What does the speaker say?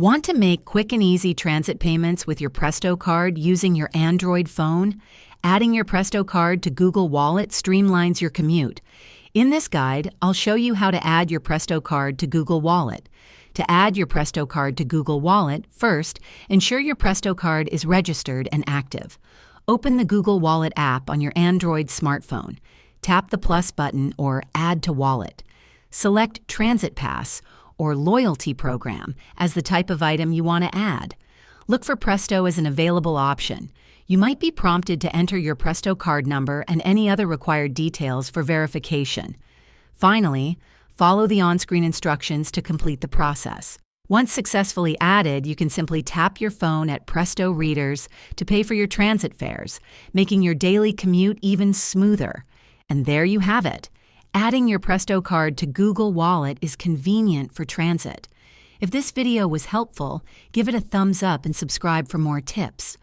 Want to make quick and easy transit payments with your Presto card using your Android phone? Adding your Presto card to Google Wallet streamlines your commute. In this guide, I'll show you how to add your Presto card to Google Wallet. To add your Presto card to Google Wallet, first, ensure your Presto card is registered and active. Open the Google Wallet app on your Android smartphone. Tap the plus button or Add to Wallet. Select Transit Pass or Loyalty Program as the type of item you want to add. Look for Presto as an available option. You might be prompted to enter your Presto card number and any other required details for verification. Finally, follow the on-screen instructions to complete the process. Once successfully added, you can simply tap your phone at Presto readers to pay for your transit fares, making your daily commute even smoother. And there you have it. Adding your Presto card to Google Wallet is convenient for transit. If this video was helpful, give it a thumbs up and subscribe for more tips.